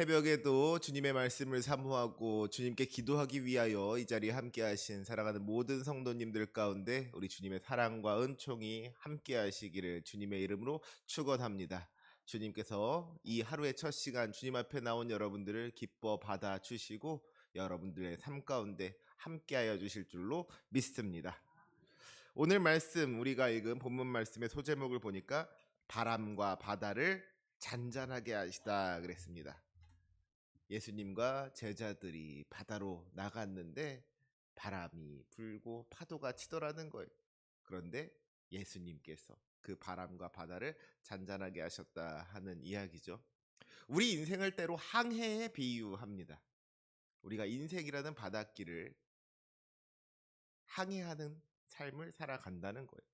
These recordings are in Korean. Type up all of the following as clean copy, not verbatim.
새벽에도 주님의 말씀을 사모하고 주님께 기도하기 위하여 이 자리에 함께하신 사랑하는 모든 성도님들 가운데 우리 주님의 사랑과 은총이 함께하시기를 주님의 이름으로 축원합니다. 주님께서 이 하루의 첫 시간 주님 앞에 나온 여러분들을 기뻐 받아주시고 여러분들의 삶 가운데 함께하여 주실 줄로 믿습니다. 오늘 말씀 우리가 읽은 본문 말씀의 소제목을 보니까 바람과 바다를 잔잔하게 하시다 그랬습니다. 예수님과 제자들이 바다로 나갔는데 바람이 불고 파도가 치더라는 거예요. 그런데 예수님께서 그 바람과 바다를 잔잔하게 하셨다 하는 이야기죠. 우리 인생을 때로 항해에 비유합니다. 우리가 인생이라는 바닷길을 항해하는 삶을 살아간다는 거예요.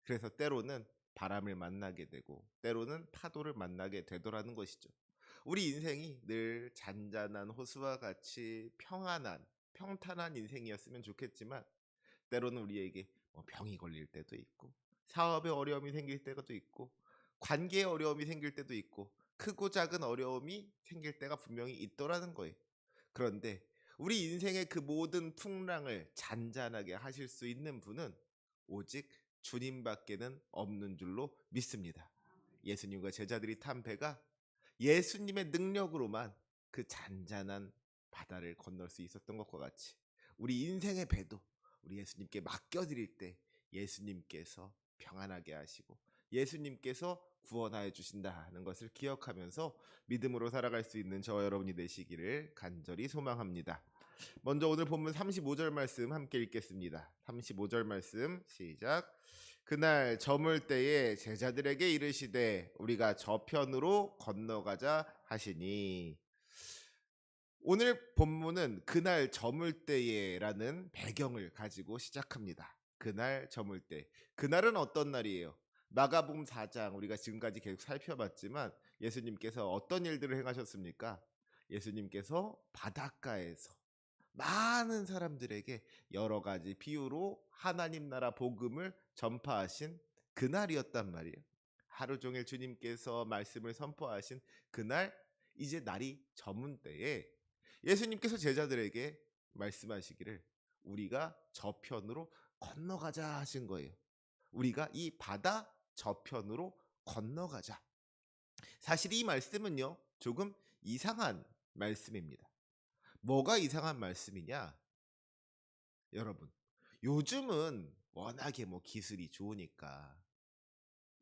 그래서 때로는 바람을 만나게 되고 때로는 파도를 만나게 되더라는 것이죠. 우리 인생이 늘 잔잔한 호수와 같이 평안한 평탄한 인생이었으면 좋겠지만 때로는 우리에게 병이 걸릴 때도 있고 사업에 어려움이 생길 때도 있고 관계에 어려움이 생길 때도 있고 크고 작은 어려움이 생길 때가 분명히 있더라는 거예요. 그런데 우리 인생의 그 모든 풍랑을 잔잔하게 하실 수 있는 분은 오직 주님밖에는 없는 줄로 믿습니다. 예수님과 제자들이 탄 배가 예수님의 능력으로만 그 잔잔한 바다를 건널 수 있었던 것과 같이 우리 인생의 배도 우리 예수님께 맡겨드릴 때 예수님께서 평안하게 하시고 예수님께서 구원하여 주신다는 것을 기억하면서 믿음으로 살아갈 수 있는 저와 여러분이 되시기를 간절히 소망합니다. 먼저 오늘 본문 35절 말씀 함께 읽겠습니다. 35절 말씀 시작. 그날 저물 때에 제자들에게 이르시되 우리가 저편으로 건너가자 하시니. 오늘 본문은 그날 저물 때에라는 배경을 가지고 시작합니다. 그날 저물 때. 그날은 어떤 날이에요? 마가복음 4장 우리가 지금까지 계속 살펴봤지만 예수님께서 어떤 일들을 행하셨습니까? 예수님께서 바닷가에서 많은 사람들에게 여러 가지 비유로 하나님 나라 복음을 전파하신 그날이었단 말이에요. 하루 종일 주님께서 말씀을 선포하신 그날, 이제 날이 저문 때에 예수님께서 제자들에게 말씀하시기를 우리가 저편으로 건너가자 하신 거예요. 우리가 이 바다 저편으로 건너가자. 사실 이 말씀은요, 조금 이상한 말씀입니다. 뭐가 이상한 말씀이냐? 여러분, 요즘은 워낙에 기술이 좋으니까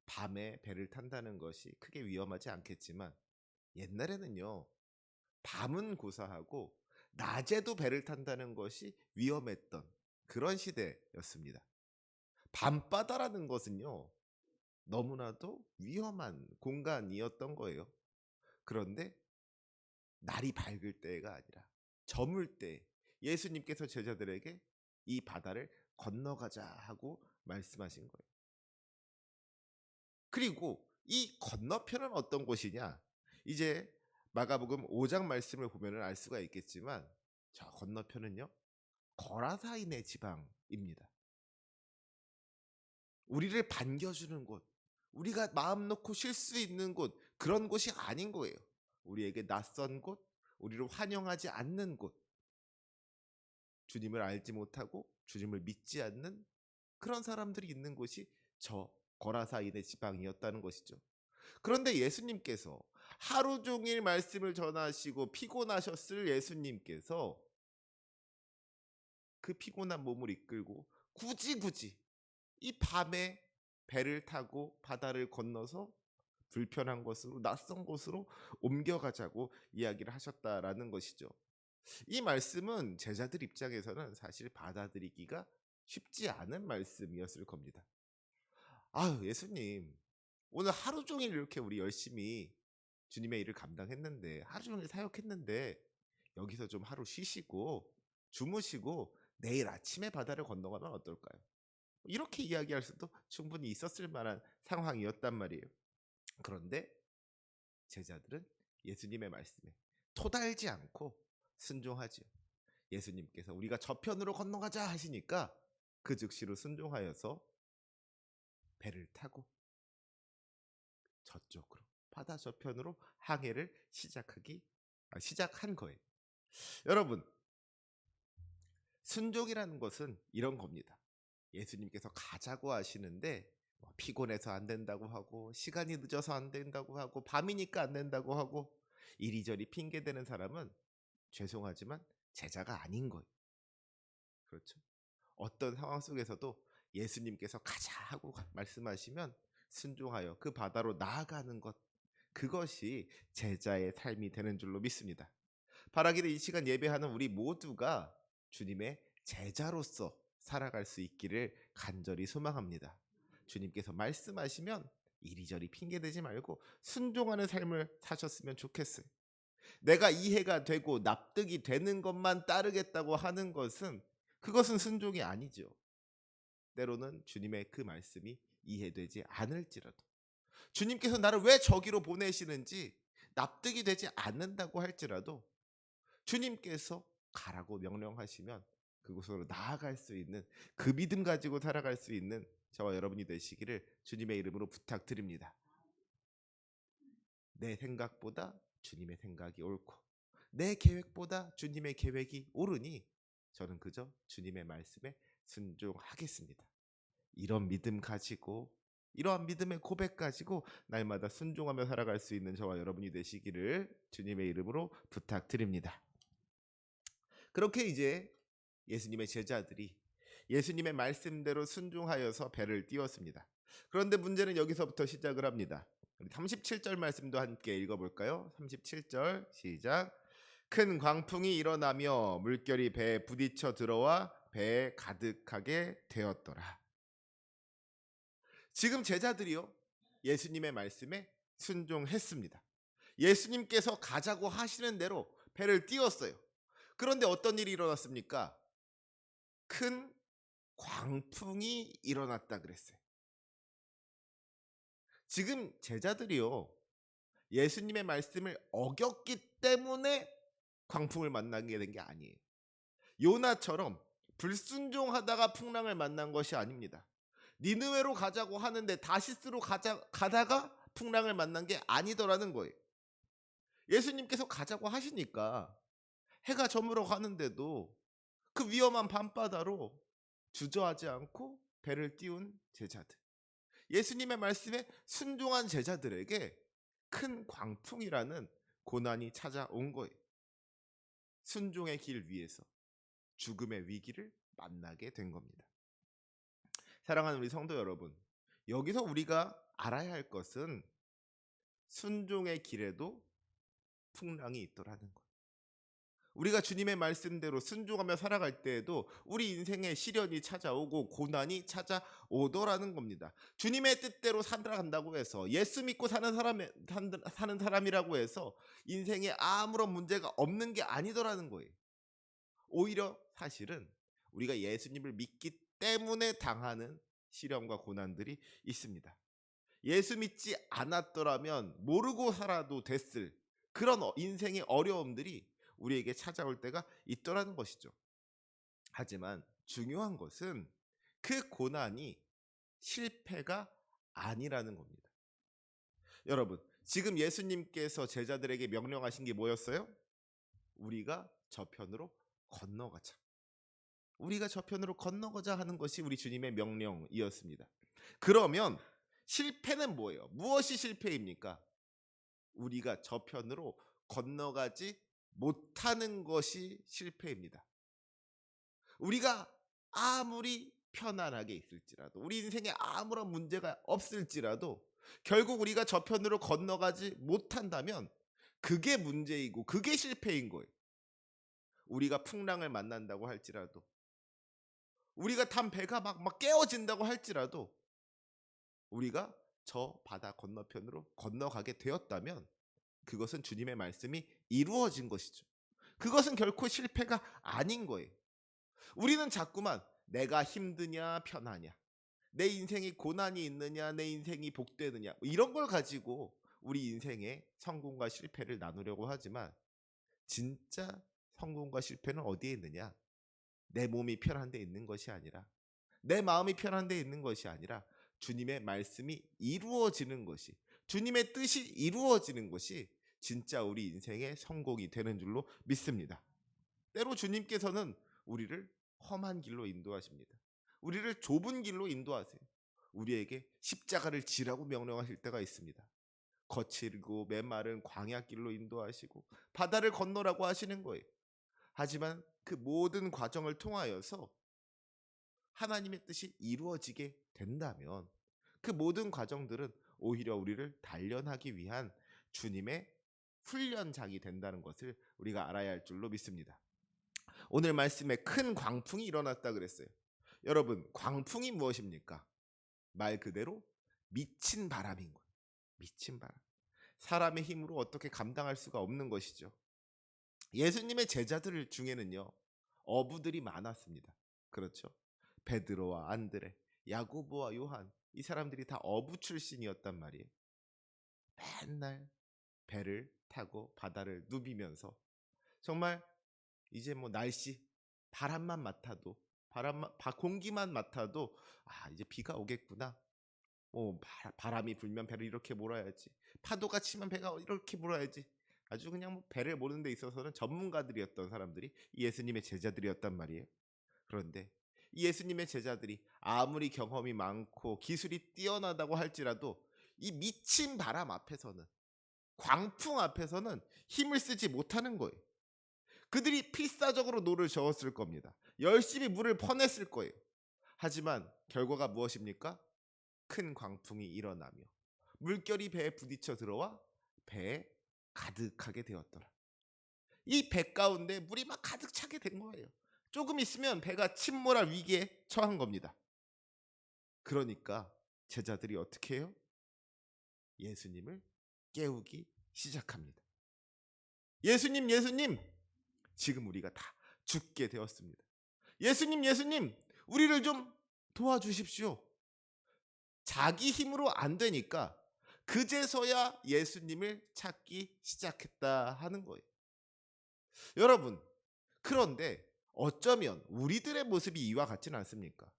밤에 배를 탄다는 것이 크게 위험하지 않겠지만 옛날에는요, 밤은 고사하고 낮에도 배를 탄다는 것이 위험했던 그런 시대였습니다. 밤바다라는 것은요, 너무나도 위험한 공간이었던 거예요. 그런데 날이 밝을 때가 아니라 저물 때 예수님께서 제자들에게 이 바다를 건너가자 하고 말씀하신 거예요. 그리고 이 건너편은 어떤 곳이냐? 이제 마가복음 5장 말씀을 보면 알 수가 있겠지만 저 건너편은요, 거라사인의 지방입니다. 우리를 반겨주는 곳, 우리가 마음 놓고 쉴 수 있는 곳, 그런 곳이 아닌 거예요. 우리에게 낯선 곳, 우리를 환영하지 않는 곳, 주님을 알지 못하고 주님을 믿지 않는 그런 사람들이 있는 곳이 저 거라사인의 지방이었다는 것이죠. 그런데 예수님께서 하루 종일 말씀을 전하시고 피곤하셨을 예수님께서 그 피곤한 몸을 이끌고 굳이 이 밤에 배를 타고 바다를 건너서 불편한 곳으로 낯선 곳으로 옮겨가자고 이야기를 하셨다라는 것이죠. 이 말씀은 제자들 입장에서는 사실 받아들이기가 쉽지 않은 말씀이었을 겁니다. 아유, 예수님, 오늘 하루 종일 이렇게 우리 열심히 주님의 일을 감당했는데, 하루 종일 사역했는데, 여기서 좀 하루 쉬시고, 주무시고, 내일 아침에 바다를 건너가면 어떨까요? 이렇게 이야기할 수도 충분히 있었을 만한 상황이었단 말이에요. 그런데 제자들은 예수님의 말씀에 토달지 않고 순종하지요. 예수님께서 우리가 저편으로 건너가자 하시니까 그 즉시로 순종하여서 배를 타고 저쪽으로 바다 저편으로 항해를 시작하기 시작한 거예요. 여러분, 순종이라는 것은 이런 겁니다. 예수님께서 가자고 하시는데 피곤해서 안 된다고 하고 시간이 늦어서 안 된다고 하고 밤이니까 안 된다고 하고 이리저리 핑계대는 사람은 죄송하지만 제자가 아닌 거예요. 그렇죠? 어떤 상황 속에서도 예수님께서 가자 하고 말씀하시면 순종하여 그 바다로 나아가는 것, 그것이 제자의 삶이 되는 줄로 믿습니다. 바라기를 이 시간 예배하는 우리 모두가 주님의 제자로서 살아갈 수 있기를 간절히 소망합니다. 주님께서 말씀하시면 이리저리 핑계대지 말고 순종하는 삶을 사셨으면 좋겠어요. 내가 이해가 되고 납득이 되는 것만 따르겠다고 하는 것은 그것은 순종이 아니죠. 때로는 주님의 그 말씀이 이해되지 않을지라도 주님께서 나를 왜 저기로 보내시는지 납득이 되지 않는다고 할지라도 주님께서 가라고 명령하시면 그곳으로 나아갈 수 있는 그 믿음 가지고 살아갈 수 있는 저와 여러분이 되시기를 주님의 이름으로 부탁드립니다. 내 생각보다 주님의 생각이 옳고 내 계획보다 주님의 계획이 옳으니 저는 그저 주님의 말씀에 순종하겠습니다. 이런 믿음 가지고 이러한 믿음의 고백 가지고 날마다 순종하며 살아갈 수 있는 저와 여러분이 되시기를 주님의 이름으로 부탁드립니다. 그렇게 이제 예수님의 제자들이 예수님의 말씀대로 순종하여서 배를 띄웠습니다. 그런데 문제는 여기서부터 시작을 합니다. 우리 37절 말씀도 함께 읽어볼까요? 37절 시작. 큰 광풍이 일어나며 물결이 배에 부딪혀 들어와 배에 가득하게 되었더라. 지금 제자들이요, 예수님의 말씀에 순종했습니다. 예수님께서 가자고 하시는 대로 배를 띄웠어요. 그런데 어떤 일이 일어났습니까? 큰 광풍이 일어났다 그랬어요. 지금 제자들이요, 예수님의 말씀을 어겼기 때문에 광풍을 만나게 된 게 아니에요. 요나처럼 불순종하다가 풍랑을 만난 것이 아닙니다. 니느웨로 가자고 하는데 다시스로 가다가 풍랑을 만난 게 아니더라는 거예요. 예수님께서 가자고 하시니까 해가 저물어 가는데도 그 위험한 밤바다로 주저하지 않고 배를 띄운 제자들. 예수님의 말씀에 순종한 제자들에게 큰 광풍이라는 고난이 찾아온 거예요. 순종의 길 위에서 죽음의 위기를 만나게 된 겁니다. 사랑하는 우리 성도 여러분, 여기서 우리가 알아야 할 것은 순종의 길에도 풍랑이 있더라는 것. 우리가 주님의 말씀대로 순종하며 살아갈 때에도 우리 인생에 시련이 찾아오고 고난이 찾아오더라는 겁니다. 주님의 뜻대로 살아간다고 해서 예수 믿고 사는 사람이라고 해서 인생에 아무런 문제가 없는 게 아니더라는 거예요. 오히려 사실은 우리가 예수님을 믿기 때문에 당하는 시련과 고난들이 있습니다. 예수 믿지 않았더라면 모르고 살아도 됐을 그런 인생의 어려움들이 우리에게 찾아올 때가 있더라는 것이죠. 하지만 중요한 것은 그 고난이 실패가 아니라는 겁니다. 여러분, 지금 예수님께서 제자들에게 명령하신 게 뭐였어요? 우리가 저편으로 건너가자. 우리가 저편으로 건너가자 하는 것이 우리 주님의 명령이었습니다. 그러면 실패는 뭐예요? 무엇이 실패입니까? 우리가 저편으로 건너가지 못하는 것이 실패입니다. 우리가 아무리 편안하게 있을지라도 우리 인생에 아무런 문제가 없을지라도 결국 우리가 저편으로 건너가지 못한다면 그게 문제이고 그게 실패인 거예요. 우리가 풍랑을 만난다고 할지라도 우리가 탄 배가 막 깨어진다고 할지라도 우리가 저 바다 건너편으로 건너가게 되었다면 그것은 주님의 말씀이 이루어진 것이죠. 그것은 결코 실패가 아닌 거예요. 우리는 자꾸만 내가 힘드냐 편하냐, 내 인생에 고난이 있느냐, 내 인생이 복되느냐 이런 걸 가지고 우리 인생의 성공과 실패를 나누려고 하지만 진짜 성공과 실패는 어디에 있느냐? 내 몸이 편한 데 있는 것이 아니라 내 마음이 편한 데 있는 것이 아니라 주님의 말씀이 이루어지는 것이, 주님의 뜻이 이루어지는 것이 진짜 우리 인생의 성공이 되는 줄로 믿습니다. 때로 주님께서는 우리를 험한 길로 인도하십니다. 우리를 좁은 길로 인도하세요. 우리에게 십자가를 지라고 명령하실 때가 있습니다. 거칠고 메마른 광야길로 인도하시고 바다를 건너라고 하시는 거예요. 하지만 그 모든 과정을 통하여서 하나님의 뜻이 이루어지게 된다면 그 모든 과정들은 오히려 우리를 단련하기 위한 주님의 훈련장이 된다는 것을 우리가 알아야 할 줄로 믿습니다. 오늘 말씀에 큰 광풍이 일어났다 그랬어요. 여러분, 광풍이 무엇입니까? 말 그대로 미친 바람인 거예요. 미친 바람. 사람의 힘으로 어떻게 감당할 수가 없는 것이죠. 예수님의 제자들 중에는요, 어부들이 많았습니다. 그렇죠? 베드로와 안드레, 야고보와 요한, 이 사람들이 다 어부 출신이었단 말이에요. 맨날 배를 타고 바다를 누비면서 정말 이제 뭐 날씨 바람만 맡아도 공기만 맡아도 이제 비가 오겠구나. 바람이 불면 배를 이렇게 몰아야지. 파도가 치면 배가 이렇게 몰아야지. 아주 그냥 뭐 배를 모는 데 있어서는 전문가들이었던 사람들이 예수님의 제자들이었단 말이에요. 그런데 이 예수님의 제자들이 아무리 경험이 많고 기술이 뛰어나다고 할지라도 이 미친 바람 앞에서는, 광풍 앞에서는 힘을 쓰지 못하는 거예요. 그들이 필사적으로 노를 저었을 겁니다. 열심히 물을 퍼냈을 거예요. 하지만 결과가 무엇입니까? 큰 광풍이 일어나며 물결이 배에 부딪혀 들어와 배에 가득하게 되었더라. 이 배 가운데 물이 막 가득 차게 된 거예요. 조금 있으면 배가 침몰할 위기에 처한 겁니다. 그러니까 제자들이 어떻게 해요? 예수님을 깨우기 시작합니다. 예수님, 예수님, 지금 우리가 다 죽게 되었습니다. 예수님, 예수님, 우리를 좀 도와주십시오. 자기 힘으로 안 되니까 그제서야 예수님을 찾기 시작했다 하는 거예요. 여러분, 그런데 어쩌면 우리들의 모습이 이와 같지는 않습니까?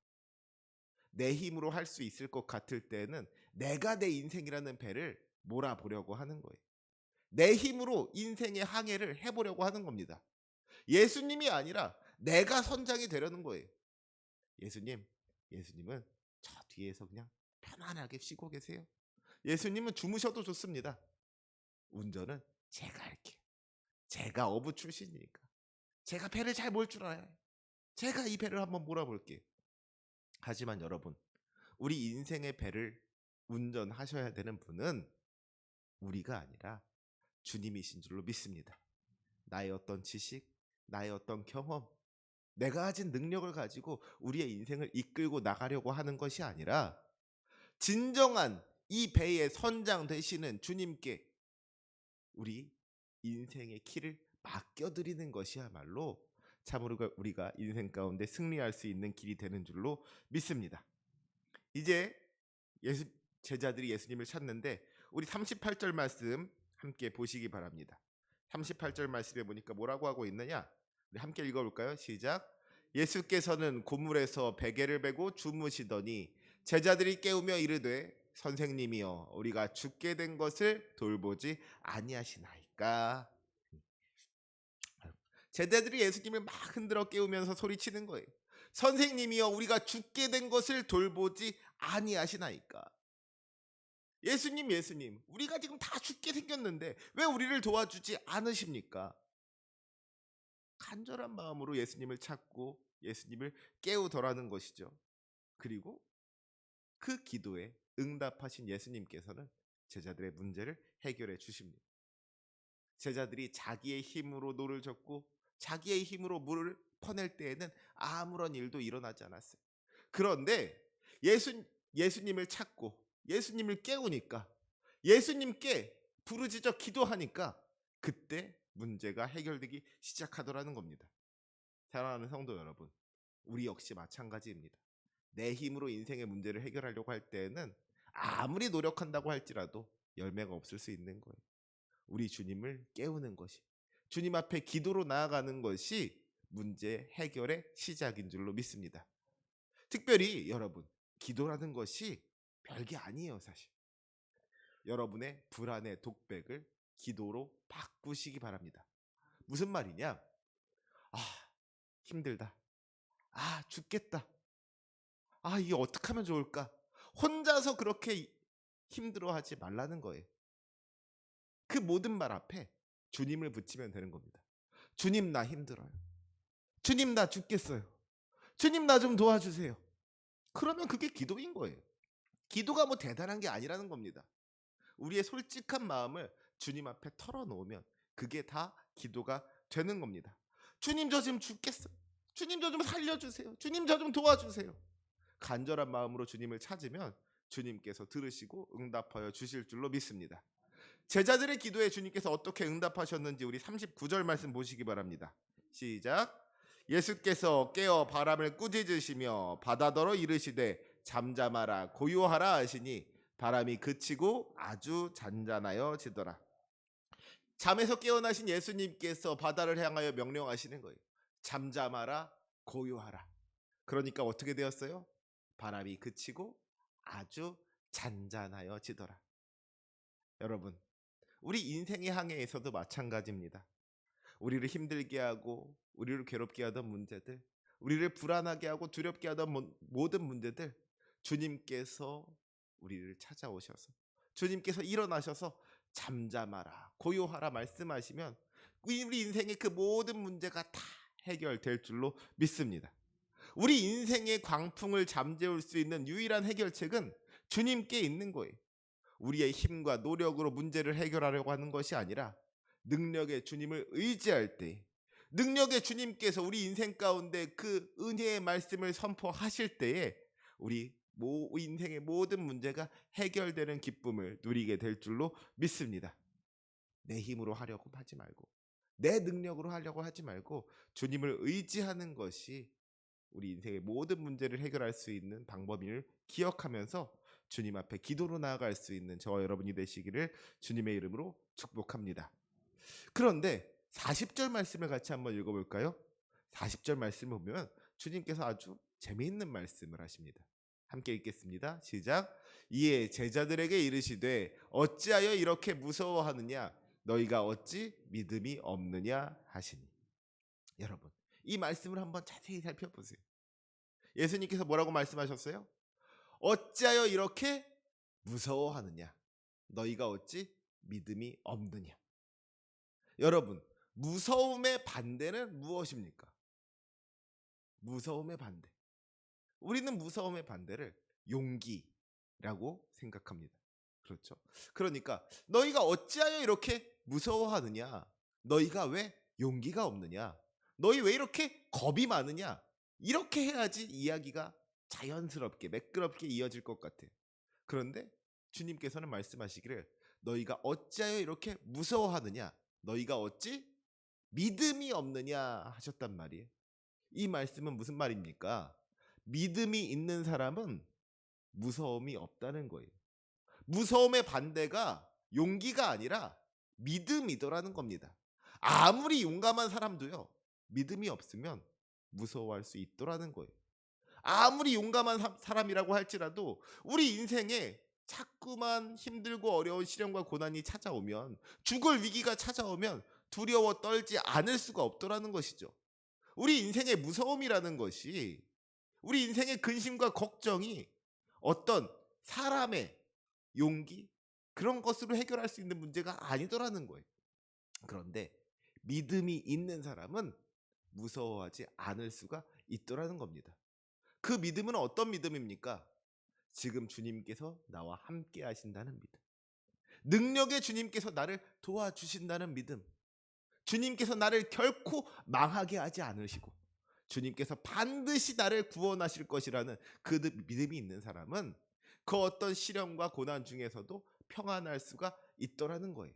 내 힘으로 할 수 있을 것 같을 때는 내가 내 인생이라는 배를 몰아보려고 하는 거예요. 내 힘으로 인생의 항해를 해보려고 하는 겁니다. 예수님이 아니라 내가 선장이 되려는 거예요. 예수님은 저 뒤에서 그냥 편안하게 쉬고 계세요. 예수님은 주무셔도 좋습니다. 운전은 제가 할게요. 제가 어부 출신이니까. 제가 배를 잘 몰 줄 알아요. 제가 이 배를 한번 몰아볼게요. 하지만 여러분, 우리 인생의 배를 운전하셔야 되는 분은 우리가 아니라 주님이신 줄로 믿습니다. 나의 어떤 지식, 나의 어떤 경험, 내가 가진 능력을 가지고 우리의 인생을 이끌고 나가려고 하는 것이 아니라 진정한 이 배의 선장 되시는 주님께 우리 인생의 키를 맡겨드리는 것이야말로 참으로 우리가 인생 가운데 승리할 수 있는 길이 되는 줄로 믿습니다. 이제 제자들이 예수님을 찾는데 우리 38절 말씀 함께 보시기 바랍니다. 38절 말씀에 보니까 뭐라고 하고 있느냐? 우리 함께 읽어볼까요? 시작. 예수께서는 고물에서 베개를 베고 주무시더니 제자들이 깨우며 이르되 선생님이여 우리가 죽게 된 것을 돌보지 아니하시나이까. 제자들이 예수님을 막 흔들어 깨우면서 소리치는 거예요. 선생님이여 우리가 죽게 된 것을 돌보지 아니하시나이까. 예수님, 우리가 지금 다 죽게 생겼는데 왜 우리를 도와주지 않으십니까? 간절한 마음으로 예수님을 찾고 예수님을 깨우더라는 것이죠. 그리고 그 기도에 응답하신 예수님께서는 제자들의 문제를 해결해 주십니다. 제자들이 자기의 힘으로 노를 젓고 자기의 힘으로 물을 퍼낼 때에는 아무런 일도 일어나지 않았어요. 그런데 예수님을 찾고 예수님을 깨우니까, 예수님께 부르짖어 기도하니까 그때 문제가 해결되기 시작하더라는 겁니다. 사랑하는 성도 여러분, 우리 역시 마찬가지입니다. 내 힘으로 인생의 문제를 해결하려고 할 때에는 아무리 노력한다고 할지라도 열매가 없을 수 있는 거예요. 우리 주님을 깨우는 것이, 주님 앞에 기도로 나아가는 것이 문제 해결의 시작인 줄로 믿습니다. 특별히 여러분, 기도라는 것이 별게 아니에요, 사실. 여러분의 불안의 독백을 기도로 바꾸시기 바랍니다. 무슨 말이냐? 아, 힘들다. 아, 죽겠다. 아, 이게 어떻게 하면 좋을까? 혼자서 그렇게 힘들어하지 말라는 거예요. 그 모든 말 앞에 주님을 붙이면 되는 겁니다. 주님, 나 힘들어요. 주님, 나 죽겠어요. 주님, 나 좀 도와주세요. 그러면 그게 기도인 거예요. 기도가 뭐 대단한 게 아니라는 겁니다. 우리의 솔직한 마음을 주님 앞에 털어놓으면 그게 다 기도가 되는 겁니다. 주님, 저 지금 죽겠어요. 주님, 저 좀 살려주세요. 주님, 저 좀 도와주세요. 간절한 마음으로 주님을 찾으면 주님께서 들으시고 응답하여 주실 줄로 믿습니다. 제자들의 기도에 주님께서 어떻게 응답하셨는지 우리 39절 말씀 보시기 바랍니다. 시작. 예수께서 깨어 바람을 꾸짖으시며 바다더러 이르시되 잠잠하라 고요하라 하시니 바람이 그치고 아주 잔잔하여 지더라. 잠에서 깨어나신 예수님께서 바다를 향하여 명령하시는 거예요. 잠잠하라 고요하라. 그러니까 어떻게 되었어요? 바람이 그치고 아주 잔잔하여 지더라. 여러분, 우리 인생의 항해에서도 마찬가지입니다. 우리를 힘들게 하고 우리를 괴롭게 하던 문제들, 우리를 불안하게 하고 두렵게 하던 모든 문제들, 주님께서 우리를 찾아오셔서 주님께서 일어나셔서 잠잠하라 고요하라 말씀하시면 우리 인생의 그 모든 문제가 다 해결될 줄로 믿습니다. 우리 인생의 광풍을 잠재울 수 있는 유일한 해결책은 주님께 있는 거예요. 우리의 힘과 노력으로 문제를 해결하려고 하는 것이 아니라 능력의 주님을 의지할 때, 능력의 주님께서 우리 인생 가운데 그 은혜의 말씀을 선포하실 때에 우리 인생의 모든 문제가 해결되는 기쁨을 누리게 될 줄로 믿습니다. 내 힘으로 하려고 하지 말고, 내 능력으로 하려고 하지 말고 주님을 의지하는 것이 우리 인생의 모든 문제를 해결할 수 있는 방법임을 기억하면서 주님 앞에 기도로 나아갈 수 있는 저와 여러분이 되시기를 주님의 이름으로 축복합니다. 그런데 40절 말씀을 같이 한번 읽어볼까요? 40절 말씀을 보면 주님께서 아주 재미있는 말씀을 하십니다. 함께 읽겠습니다. 시작. 이에 제자들에게 이르시되 어찌하여 이렇게 무서워하느냐? 너희가 어찌 믿음이 없느냐 하시니. 여러분, 이 말씀을 한번 자세히 살펴보세요. 예수님께서 뭐라고 말씀하셨어요? 어찌하여 이렇게 무서워하느냐? 너희가 어찌 믿음이 없느냐? 여러분, 무서움의 반대는 무엇입니까? 무서움의 반대. 우리는 무서움의 반대를 용기라고 생각합니다. 그렇죠? 그러니까 너희가 어찌하여 이렇게 무서워하느냐? 너희가 왜 용기가 없느냐? 너희 왜 이렇게 겁이 많으냐? 이렇게 해야지 이야기가 자연스럽게 매끄럽게 이어질 것 같아요. 그런데 주님께서는 말씀하시기를 너희가 어찌하여 이렇게 무서워하느냐? 너희가 어찌 믿음이 없느냐 하셨단 말이에요. 이 말씀은 무슨 말입니까? 믿음이 있는 사람은 무서움이 없다는 거예요. 무서움의 반대가 용기가 아니라 믿음이더라는 겁니다. 아무리 용감한 사람도요, 믿음이 없으면 무서워할 수 있더라는 거예요. 아무리 용감한 사람이라고 할지라도 우리 인생에 자꾸만 힘들고 어려운 시련과 고난이 찾아오면, 죽을 위기가 찾아오면 두려워 떨지 않을 수가 없더라는 것이죠. 우리 인생의 무서움이라는 것이, 우리 인생의 근심과 걱정이 어떤 사람의 용기, 그런 것으로 해결할 수 있는 문제가 아니더라는 거예요. 그런데 믿음이 있는 사람은 무서워하지 않을 수가 있더라는 겁니다. 그 믿음은 어떤 믿음입니까? 지금 주님께서 나와 함께 하신다는 믿음. 능력의 주님께서 나를 도와주신다는 믿음. 주님께서 나를 결코 망하게 하지 않으시고 주님께서 반드시 나를 구원하실 것이라는 그 믿음이 있는 사람은 그 어떤 시련과 고난 중에서도 평안할 수가 있더라는 거예요.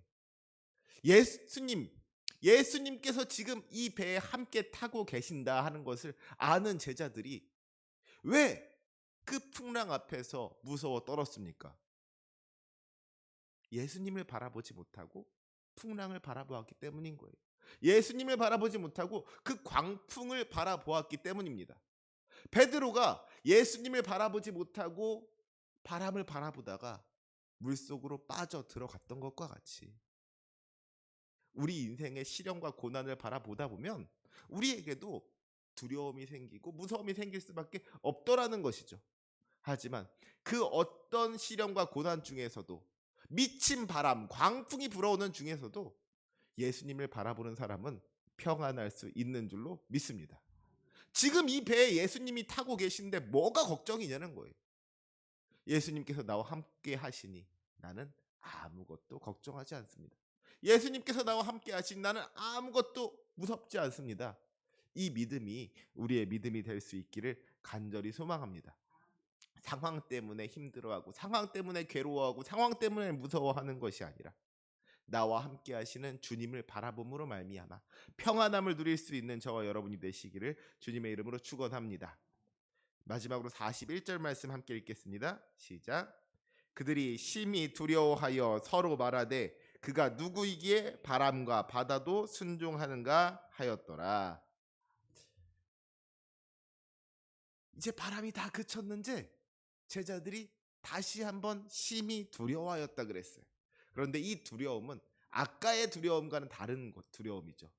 예수님께서 지금 이 배에 함께 타고 계신다 하는 것을 아는 제자들이 왜 그 풍랑 앞에서 무서워 떨었습니까? 예수님을 바라보지 못하고 풍랑을 바라보았기 때문인 거예요. 예수님을 바라보지 못하고 그 광풍을 바라보았기 때문입니다. 베드로가 예수님을 바라보지 못하고 바람을 바라보다가 물속으로 빠져 들어갔던 것과 같이 우리 인생의 시련과 고난을 바라보다 보면 우리에게도 두려움이 생기고 무서움이 생길 수밖에 없더라는 것이죠. 하지만 그 어떤 시련과 고난 중에서도, 미친 바람, 광풍이 불어오는 중에서도 예수님을 바라보는 사람은 평안할 수 있는 줄로 믿습니다. 지금 이 배에 예수님이 타고 계신데 뭐가 걱정이냐는 거예요. 예수님께서 나와 함께 하시니 나는 아무것도 걱정하지 않습니다. 예수님께서 나와 함께 하시니 나는 아무것도 무섭지 않습니다. 이 믿음이 우리의 믿음이 될 수 있기를 간절히 소망합니다. 상황 때문에 힘들어하고 상황 때문에 괴로워하고 상황 때문에 무서워하는 것이 아니라 나와 함께 하시는 주님을 바라봄으로 말미암아 평안함을 누릴 수 있는 저와 여러분이 되시기를 주님의 이름으로 축원합니다. 마지막으로 41절 말씀 함께 읽겠습니다. 시작. 그들이 심히 두려워하여 서로 말하되 그가 누구이기에 바람과 바다도 순종하는가 하였더라. 이제 바람이 다 그쳤는지 제자들이 다시 한번 심히 두려워하였다 그랬어요. 그런데 이 두려움은 아까의 두려움과는 다른 두려움이죠.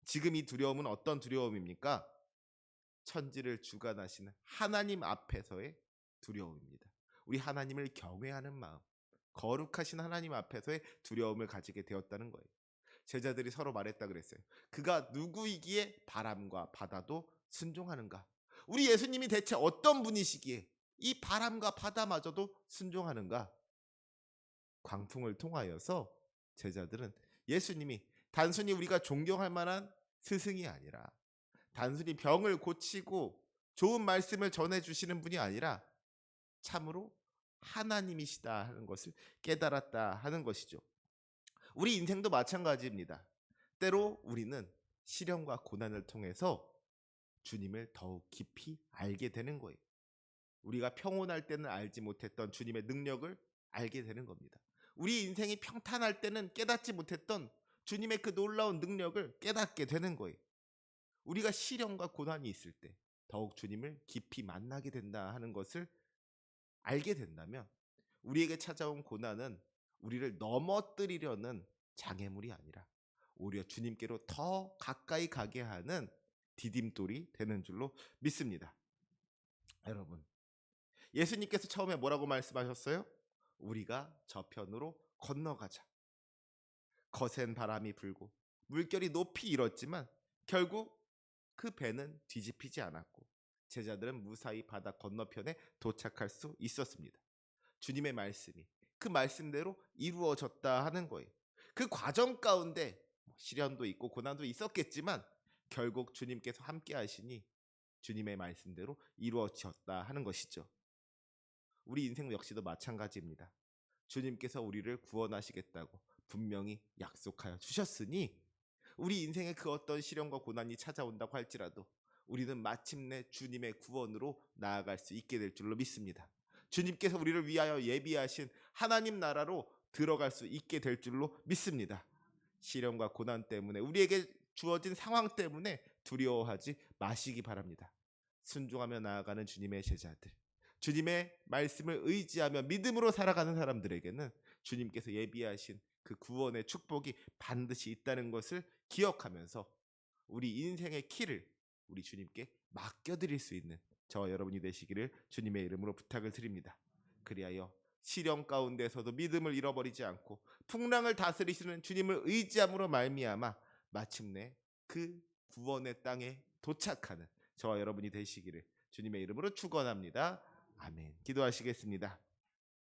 지금 이 두려움은 어떤 두려움입니까? 천지를 주관하시는 하나님 앞에서의 두려움입니다. 우리 하나님을 경외하는 마음, 거룩하신 하나님 앞에서의 두려움을 가지게 되었다는 거예요. 제자들이 서로 말했다 그랬어요. 그가 누구이기에 바람과 바다도 순종하는가? 우리 예수님이 대체 어떤 분이시기에 이 바람과 바다마저도 순종하는가? 광풍을 통하여서 제자들은 예수님이 단순히 우리가 존경할 만한 스승이 아니라, 단순히 병을 고치고 좋은 말씀을 전해주시는 분이 아니라 참으로 하나님이시다 하는 것을 깨달았다 하는 것이죠. 우리 인생도 마찬가지입니다. 때로 우리는 시련과 고난을 통해서 주님을 더욱 깊이 알게 되는 거예요. 우리가 평온할 때는 알지 못했던 주님의 능력을 알게 되는 겁니다. 우리 인생이 평탄할 때는 깨닫지 못했던 주님의 그 놀라운 능력을 깨닫게 되는 거예요. 우리가 시련과 고난이 있을 때 더욱 주님을 깊이 만나게 된다 하는 것을 알게 된다면 우리에게 찾아온 고난은 우리를 넘어뜨리려는 장애물이 아니라 오히려 주님께로 더 가까이 가게 하는 디딤돌이 되는 줄로 믿습니다. 여러분, 예수님께서 처음에 뭐라고 말씀하셨어요? 우리가 저편으로 건너가자. 거센 바람이 불고 물결이 높이 일었지만 결국 그 배는 뒤집히지 않았고 제자들은 무사히 바다 건너편에 도착할 수 있었습니다. 주님의 말씀이 그 말씀대로 이루어졌다 하는 거예요. 그 과정 가운데 시련도 있고 고난도 있었겠지만 결국 주님께서 함께 하시니 주님의 말씀대로 이루어졌다 하는 것이죠. 우리 인생 역시도 마찬가지입니다. 주님께서 우리를 구원하시겠다고 분명히 약속하여 주셨으니 우리 인생의 그 어떤 시련과 고난이 찾아온다고 할지라도 우리는 마침내 주님의 구원으로 나아갈 수 있게 될 줄로 믿습니다. 주님께서 우리를 위하여 예비하신 하나님 나라로 들어갈 수 있게 될 줄로 믿습니다. 시련과 고난 때문에 우리에게 주어진 상황 때문에 두려워하지 마시기 바랍니다. 순종하며 나아가는 주님의 제자들, 주님의 말씀을 의지하며 믿음으로 살아가는 사람들에게는 주님께서 예비하신 그 구원의 축복이 반드시 있다는 것을 기억하면서 우리 인생의 키를 우리 주님께 맡겨드릴 수 있는 저와 여러분이 되시기를 주님의 이름으로 부탁을 드립니다. 그리하여 시련 가운데서도 믿음을 잃어버리지 않고 풍랑을 다스리시는 주님을 의지함으로 말미암아 마침내 그 구원의 땅에 도착하는 저와 여러분이 되시기를 주님의 이름으로 축원합니다. 아멘. 기도하시겠습니다.